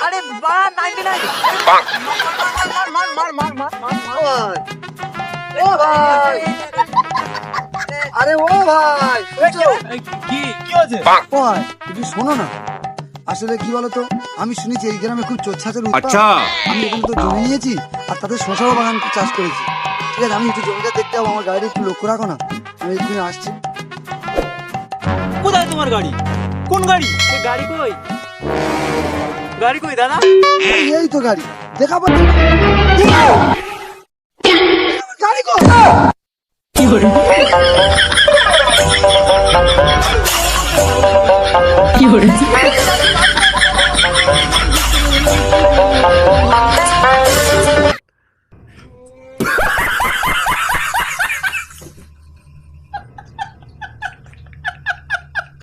আরে বা 99 মার ও ভাই, আরে ও ভাই, শুনছো? কি হয়েছে? ভাই, একটু শোনো না। আসলে কি বলতো, আমি শুনেছি এই গ্রামে খুব চোর ছাচের উৎপাত। আচ্ছা। আমি এখানে তো জমি নিয়েছি আর তাতে শশাও বাগান চাষ করেছি। ঠিক আছে, আমি একটু জমিটা দেখতে যাবো, আমার গাড়ি একটু লক্ষ্য রাখো না, আমি এক্ষুনি আসছি। কোথায় তোমার গাড়ি? কোন গাড়ি? গাড়ি কই দাদা? এই তো গাড়ি, দেখা পাচ্ছি না। গাড়ি কো